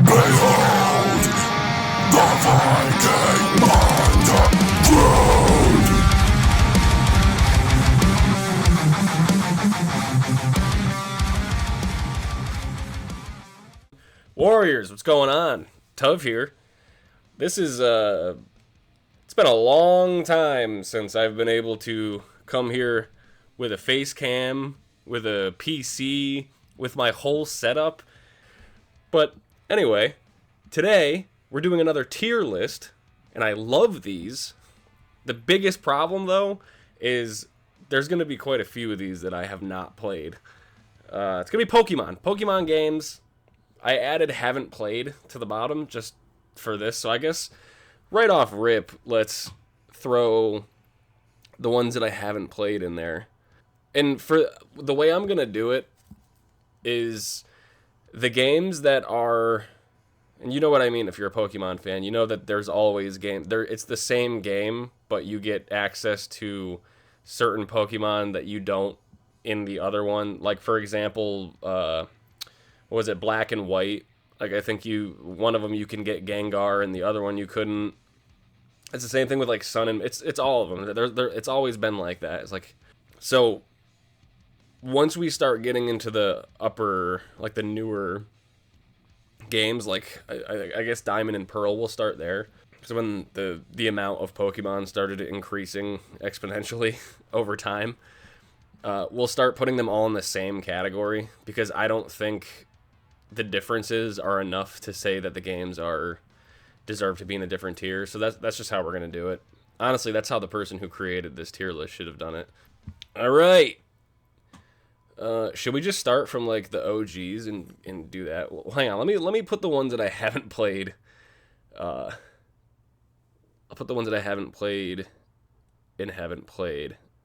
Behold the Viking underground. Warriors, what's going on? Tuv here. This is it's been a long time since I've been able to come here with a face cam, with a PC, with my whole setup. But anyway, today we're doing another tier list, and I love these. The biggest problem though is there's going to be quite a few of these that I have not played. It's going to be Pokemon games. I added haven't played to the bottom just for this, so I guess right off rip, let's throw the ones that I haven't played in there. And for the way I'm going to do it is the games that are, and you know what I mean if you're a Pokemon fan, you know that there's always it's the same game, but you get access to certain Pokemon that you don't in the other one. Like for example, what was it, Black and White? Like I think one of them you can get Gengar and the other one you couldn't. It's the same thing with like Sun and it's all of them. It's always been like that. It's like, so once we start getting into the upper, like the newer games, like I guess Diamond and Pearl, will start there. So when the amount of Pokemon started increasing exponentially over time, we'll start putting them all in the same category, because I don't think the differences are enough to say that the games deserve to be in a different tier. So that's just how we're gonna do it. Honestly, that's how the person who created this tier list should have done it. All right. Should we just start from like the OGs and do that? Well, hang on. Let me put the ones that I haven't played. I'll put the ones that I haven't played.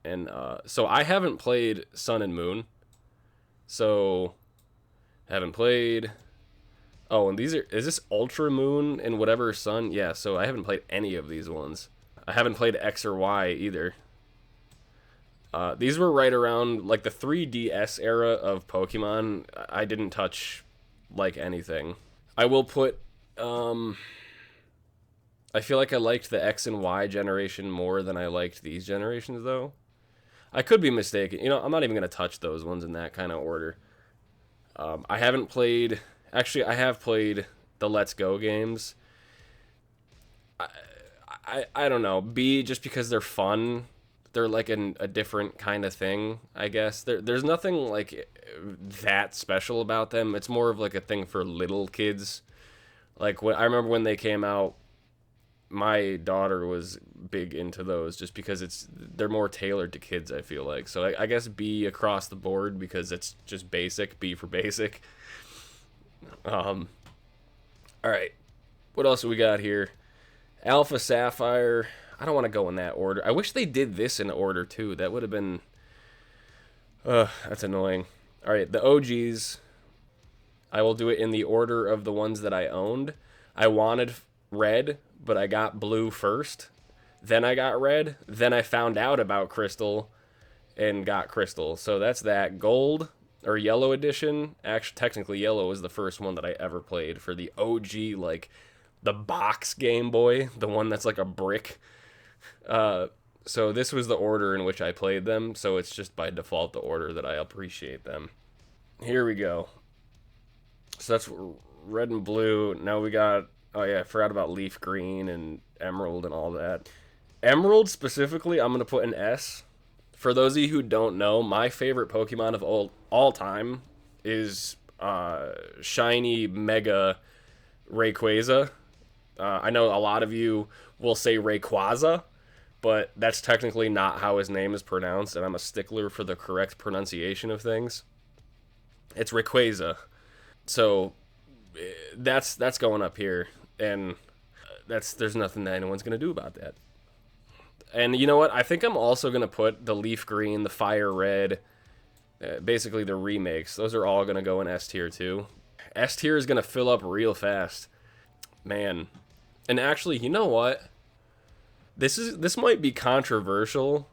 And so I haven't played Sun and Moon. So haven't played. Oh, and is this Ultra Moon and whatever Sun? Yeah, so I haven't played any of these ones. I haven't played X or Y either. These were right around like the 3DS era of Pokemon. I didn't touch like anything. I will put I feel like I liked the X and Y generation more than I liked these generations though. I could be mistaken. You know, I'm not even going to touch those ones in that kind of order. I haven't played... Actually, I have played the Let's Go games. I don't know. Just because they're fun. They're like a different kind of thing, I guess. There's nothing like that special about them. It's more of like a thing for little kids. Like I remember when they came out, my daughter was big into those just because they're more tailored to kids, I feel like. So I guess B across the board because it's just basic, B for basic. All right. What else do we got here? Alpha Sapphire. I don't want to go in that order. I wish they did this in order too. That would have been that's annoying. All right, the OGs. I will do it in the order of the ones that I owned. I wanted red, but I got blue first. Then I got red. Then I found out about crystal and got crystal. So that's that. Gold or yellow edition. Actually, technically yellow was the first one that I ever played for the OG, like the box Game Boy, the one that's like a brick. So this was the order in which I played them. So it's just by default the order that I appreciate them. Here we go. So that's red and blue. Now we got, oh yeah, I forgot about leaf green and emerald and all that. Emerald specifically, I'm going to put an S. For those of you who don't know, my favorite Pokemon of all time is shiny Mega Rayquaza. I know a lot of you will say Rayquaza, but that's technically not how his name is pronounced, and I'm a stickler for the correct pronunciation of things. It's Rayquaza. So that's going up here, and there's nothing that anyone's going to do about that. And you know what? I think I'm also going to put the leaf green, the fire red, basically the remakes. Those are all going to go in S tier too. S tier is going to fill up real fast. Man. And actually, you know what? This might be controversial,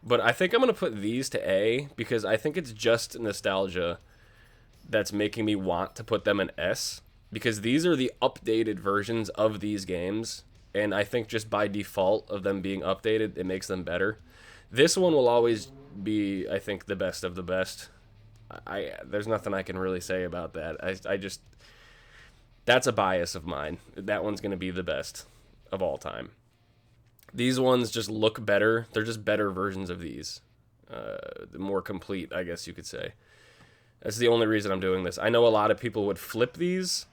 but I think I'm going to put these to A because I think it's just nostalgia that's making me want to put them in S. because these are the updated versions of these games, and I think just by default of them being updated, it makes them better. This one will always be, I think, the best of the best. There's nothing I can really say about that. I just, that's a bias of mine. That one's going to be the best of all time. These ones just look better. They're just better versions of these. The more complete, I guess you could say. That's the only reason I'm doing this. I know a lot of people would flip these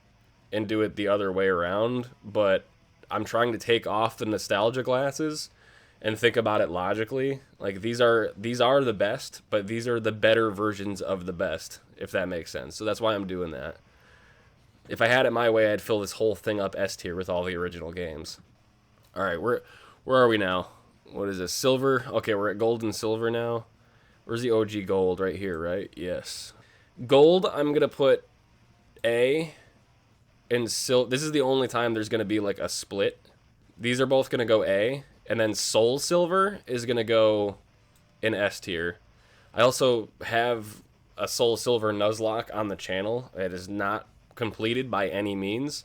and do it the other way around, but I'm trying to take off the nostalgia glasses and think about it logically. Like, these are the best, but these are the better versions of the best, if that makes sense. So that's why I'm doing that. If I had it my way, I'd fill this whole thing up S tier with all the original games. All right, where are we now? What is this? Silver? Okay, we're at gold and silver now. Where's the OG gold? Right here, right? Yes. Gold, I'm going to put A, and silver. This is the only time there's going to be like a split. These are both going to go A, and then Soul Silver is going to go in S tier. I also have a Soul Silver Nuzlocke on the channel. It is not completed by any means,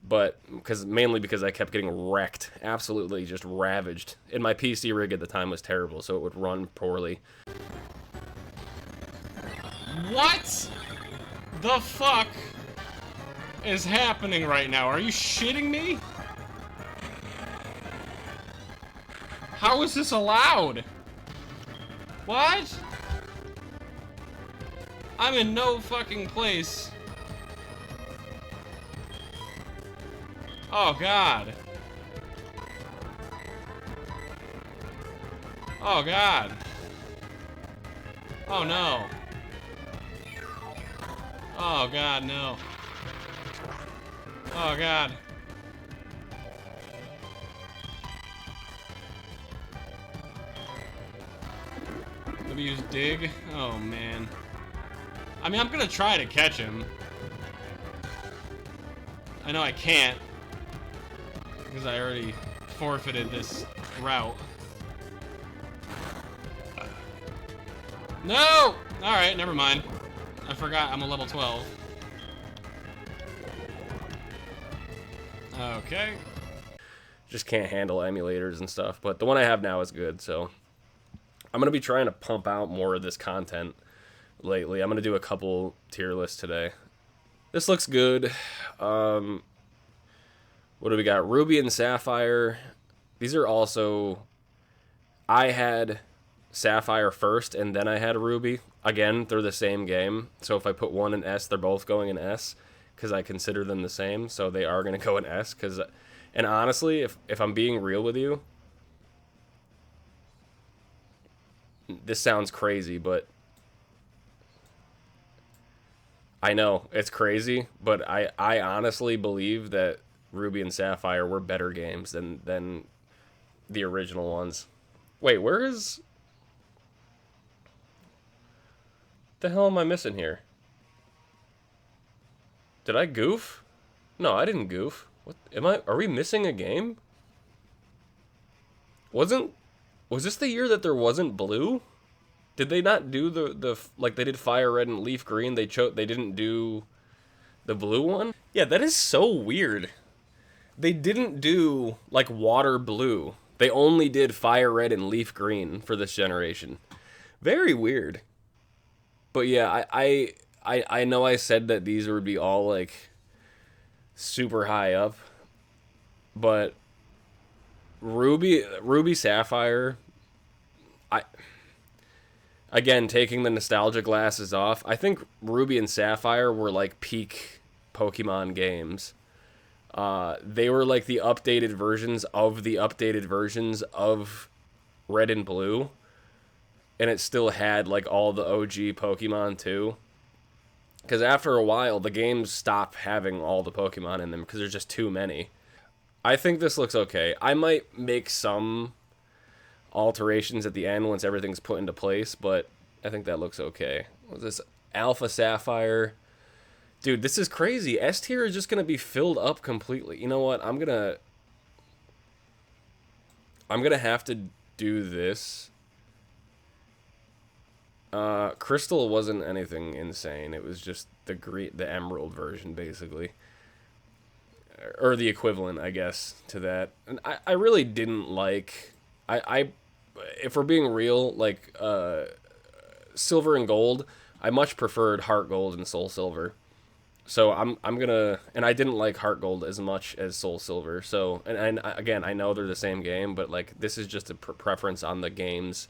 but mainly because I kept getting wrecked, absolutely just ravaged. And my PC rig at the time was terrible, so it would run poorly. What the fuck is happening right now? Are you shitting me? How is this allowed? What? I'm in no fucking place. Oh god. Oh god. Oh no. Oh god, no. Oh god. Let me use dig. Oh man. I mean, I'm gonna try to catch him. I know I can't, because I already forfeited this route. No! Alright, never mind. I forgot I'm a level 12. Okay. Just can't handle emulators and stuff, but the one I have now is good, so I'm going to be trying to pump out more of this content lately. I'm going to do a couple tier lists today. This looks good. What do we got? Ruby and Sapphire. These are also... I had Sapphire first, and then I had Ruby. Again, they're the same game, so if I put one in S, they're both going in S, because I consider them the same, so they are going to go in S, because... And honestly, if I'm being real with you, this sounds crazy, but... I know, it's crazy, but I honestly believe that Ruby and Sapphire were better games than the original ones. Wait, where is... the hell am I missing here? Did I goof? No, I didn't goof. What am I? Are we missing a game? Was this the year that there wasn't blue? Did they not do the like they did fire red and leaf green? They didn't do the blue one? Yeah, that is so weird. They didn't do like water blue. They only did fire red and leaf green for this generation. Very weird. But yeah, I know I said that these would be all like super high up, but Ruby Sapphire, again, taking the nostalgia glasses off, I think Ruby and Sapphire were like peak Pokemon games. They were like the updated versions of Red and Blue, and it still had like all the OG Pokemon too. Because after a while, the games stop having all the Pokemon in them because there's just too many. I think this looks okay. I might make some alterations at the end once everything's put into place, but I think that looks okay. What's this? Alpha Sapphire. Dude, this is crazy. S tier is just going to be filled up completely. You know what? I'm going to have to do this. Crystal wasn't anything insane. It was just the emerald version, basically. or the equivalent, I guess, to that. And I really didn't like, if we're being real, like, Silver and Gold, I much preferred Heart Gold and Soul Silver. So I'm gonna, and I didn't like Heart Gold as much as Soul Silver. So, and again, I know they're the same game, but like this is just a preference on the game's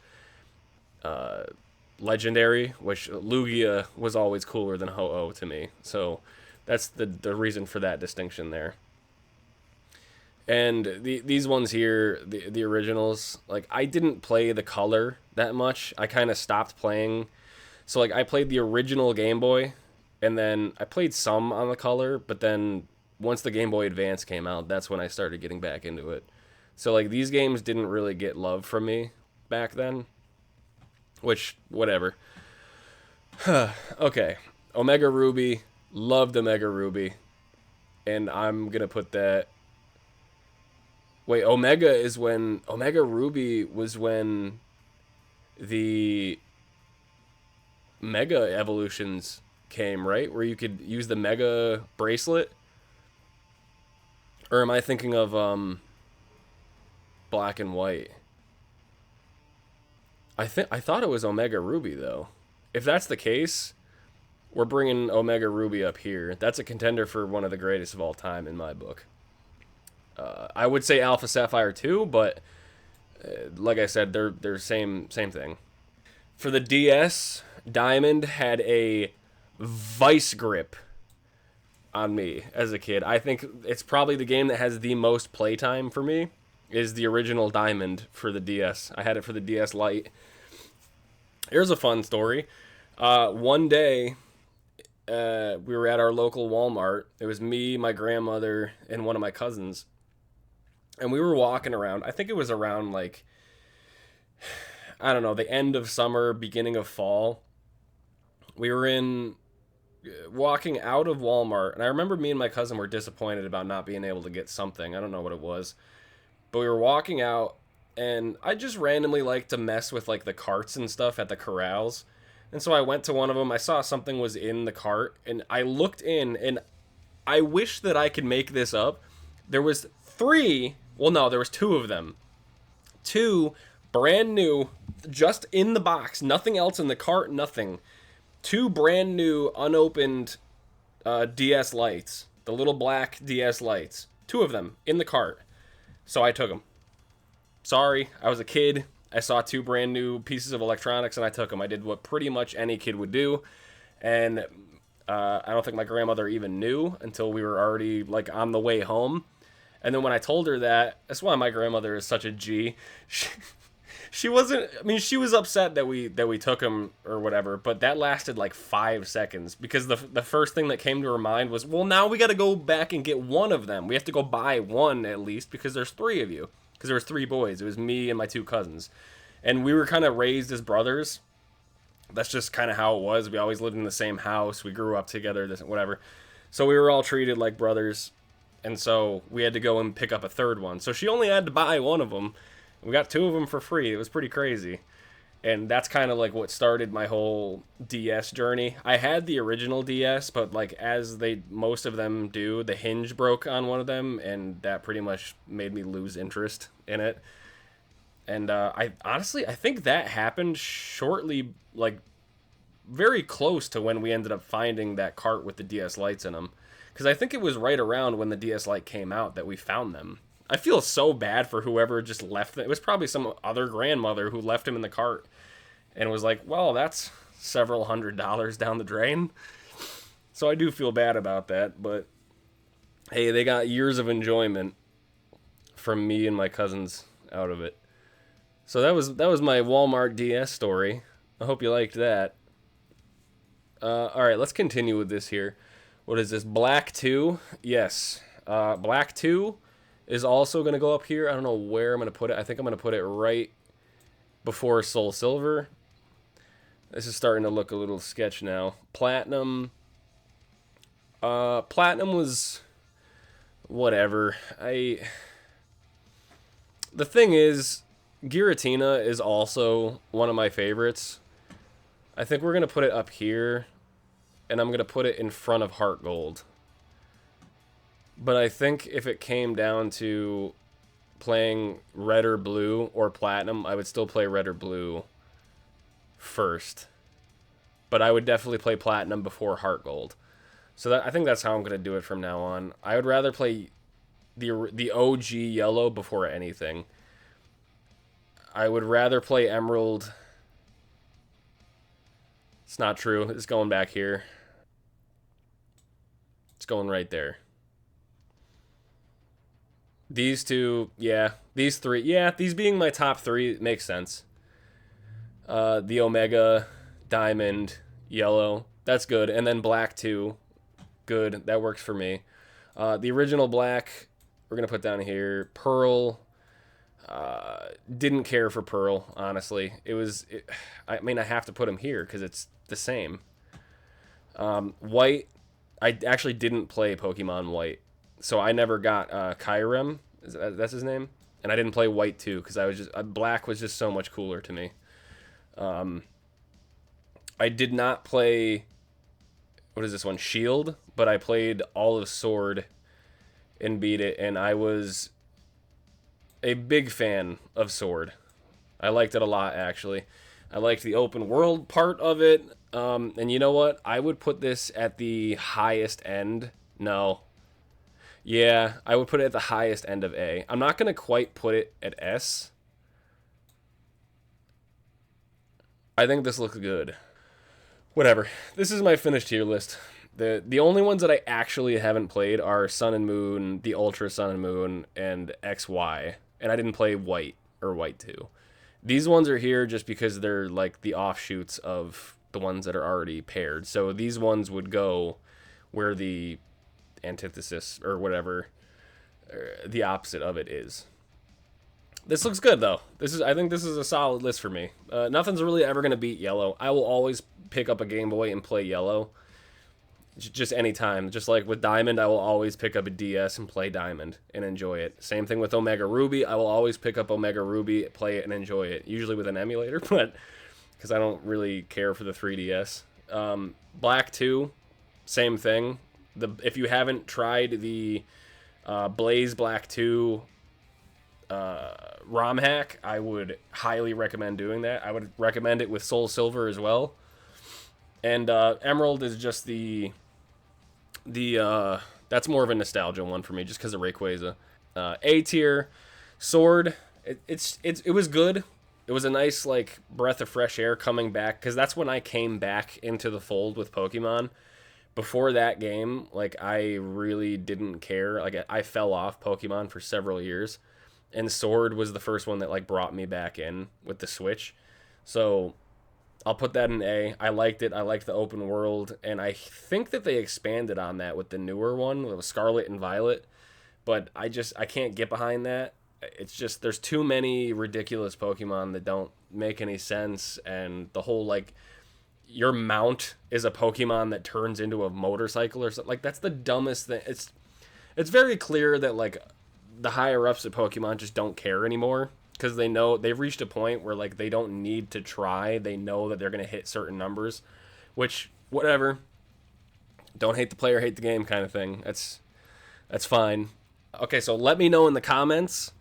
legendary, which Lugia was always cooler than Ho-Oh to me. So that's the reason for that distinction there. And these ones here, the originals, like I didn't play the color that much. I kind of stopped playing. So like I played the original Game Boy, and then I played some on the color, but then once the Game Boy Advance came out, that's when I started getting back into it. So like these games didn't really get love from me back then, which whatever. Okay, Omega Ruby, loved Omega Ruby, and I'm gonna put that. Wait, Omega Ruby was when the Mega Evolutions came, right? Where you could use the Mega Bracelet? Or am I thinking of Black and White? I thought it was Omega Ruby though. If that's the case, we're bringing Omega Ruby up here. That's a contender for one of the greatest of all time in my book. I would say Alpha Sapphire too, but like I said, they're same thing. For the DS, Diamond had a vice grip on me as a kid. I think it's probably the game that has the most playtime for me is the original Diamond for the DS. I had it for the DS Lite. Here's a fun story. One day, we were at our local Walmart. It was me, my grandmother, and one of my cousins. And we were walking around. I think it was around, like, I don't know, the end of summer, beginning of fall. We were walking out of Walmart. And I remember me and my cousin were disappointed about not being able to get something. I don't know what it was. But we were walking out. And I just randomly like to mess with, like, the carts and stuff at the corrals. And so I went to one of them. I saw something was in the cart. And I looked in. And I wish that I could make this up. There was there was two of them. Two brand new, just in the box. Nothing else in the cart, nothing. Two brand new, unopened DS lights. The little black DS lights. Two of them in the cart. So I took them. Sorry, I was a kid. I saw two brand new pieces of electronics and I took them. I did what pretty much any kid would do. And I don't think my grandmother even knew until we were already like on the way home. And then when I told her that's why my grandmother is such a G. She wasn't, I mean, she was upset that we took him or whatever, but that lasted like 5 seconds because the first thing that came to her mind was, well, now we got to go back and get one of them. We have to go buy one at least because there's three of you. Because there was three boys. It was me and my two cousins. And we were kind of raised as brothers. That's just kind of how it was. We always lived in the same house. We grew up together, whatever. So we were all treated like brothers. And so we had to go and pick up a third one. So she only had to buy one of them. We got two of them for free. It was pretty crazy. And that's kind of like what started my whole DS journey. I had the original DS, but like as most of them do, the hinge broke on one of them, and that pretty much made me lose interest in it. And I think that happened shortly, like very close to when we ended up finding that cart with the DS lights in them. Because I think it was right around when the DS Lite came out that we found them. I feel so bad for whoever just left them. It was probably some other grandmother who left him in the cart and was like, well, that's several $100s down the drain. So I do feel bad about that. But hey, they got years of enjoyment from me and my cousins out of it. So that was my Walmart DS story. I hope you liked that. All right, let's continue with this here. What is this? Black 2? Yes. Black 2 is also going to go up here. I don't know where I'm going to put it. I think I'm going to put it right before Soul Silver. This is starting to look a little sketch now. Platinum. Platinum was whatever. The thing is, Giratina is also one of my favorites. I think we're going to put it up here. And I'm going to put it in front of Heart Gold. But I think if it came down to playing red or blue or platinum, I would still play red or blue first. But I would definitely play platinum before heart gold. So I think that's how I'm going to do it from now on. I would rather play the OG yellow before anything. I would rather play emerald. It's not true. It's going back here. It's going right there. These two, yeah. These three, yeah. These being my top three makes sense. The Omega, Diamond, Yellow. That's good. And then Black too. Good. That works for me. The original Black, we're going to put down here. Pearl. Didn't care for Pearl, honestly. I mean, I have to put him here because it's the same. White, I actually didn't play Pokemon White. So I never got Kyurem. That's his name? And I didn't play White too because Black was just so much cooler to me. I did not play, what is this one? Shield, but I played all of Sword and beat it, and I was a big fan of Sword. I liked it a lot, actually. I liked the open world part of it, and you know what? I would put this at the highest end. No. Yeah, I would put it at the highest end of A. I'm not going to quite put it at S. I think this looks good. Whatever. This is my finished tier list. The only ones that I actually haven't played are Sun and Moon, the Ultra Sun and Moon, and XY. And I didn't play White or White 2. These ones are here just because they're like the offshoots of the ones that are already paired. So these ones would go where the antithesis or whatever, the opposite of it is. This looks good though. I think this is a solid list for me. Nothing's really ever going to beat Yellow. I will always pick up a Game Boy and play Yellow. Just anytime. Just like with Diamond, I will always pick up a DS and play Diamond and enjoy it. Same thing with Omega Ruby. I will always pick up Omega Ruby, play it, and enjoy it. Usually with an emulator, but because I don't really care for the 3DS. Black 2, same thing. If you haven't tried the Blaze Black 2 ROM hack, I would highly recommend doing that. I would recommend it with Soul Silver as well. And Emerald is just that's more of a nostalgia one for me, just because of Rayquaza. A tier, Sword. It was good. It was a nice like breath of fresh air coming back, because that's when I came back into the fold with Pokemon. Before that game, like I really didn't care. Like I fell off Pokemon for several years, and Sword was the first one that like brought me back in with the Switch. So I'll put that in A. I liked it. I liked the open world, and I think that they expanded on that with the newer one, with Scarlet and Violet. But I can't get behind that. It's just there's too many ridiculous Pokemon that don't make any sense, and the whole like your mount is a Pokemon that turns into a motorcycle or something. Like that's the dumbest thing. It's very clear that like the higher ups at Pokemon just don't care anymore, because they know they've reached a point where like they don't need to try. They know that they're going to hit certain numbers, which whatever. Don't hate the player, hate the game kind of thing. That's fine. Okay, so let me know in the comments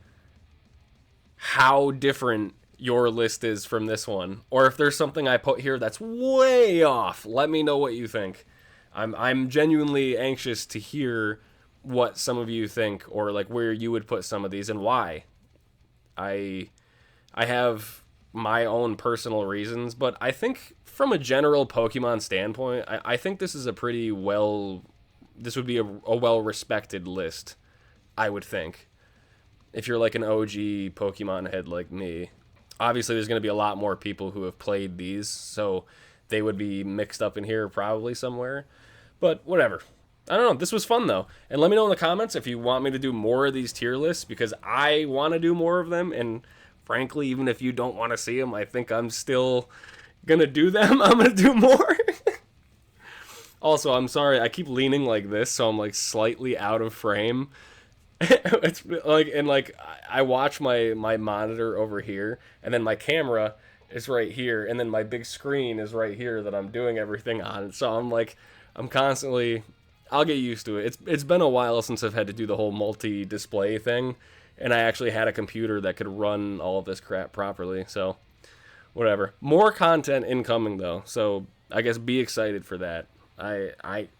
how different your list is from this one, or if there's something I put here that's way off. Let me know what you think. I'm genuinely anxious to hear what some of you think, or like where you would put some of these and why. I have my own personal reasons, but I think from a general Pokemon standpoint, I think this is this would be a well-respected list, I would think. If you're like an OG Pokemon head like me. Obviously, there's going to be a lot more people who have played these, so they would be mixed up in here probably somewhere. But whatever. I don't know. This was fun, though. And let me know in the comments if you want me to do more of these tier lists, because I want to do more of them. And frankly, even if you don't want to see them, I think I'm still going to do them. I'm going to do more. Also, I'm sorry. I keep leaning like this, so I'm like slightly out of frame. It's like, and like I watch my monitor over here, and then my camera is right here, and then my big screen is right here that I'm doing everything on. So I'm constantly I'll get used to it. It's been a while since I've had to do the whole multi-display thing, and I actually had a computer that could run all of this crap properly. So, whatever. More content incoming though. So I guess be excited for that. I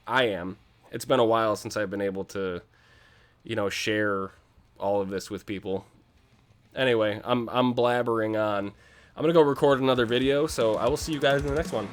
am. It's been a while since I've been able to, share all of this with people. Anyway, I'm blabbering on. I'm gonna go record another video. So I will see you guys in the next one.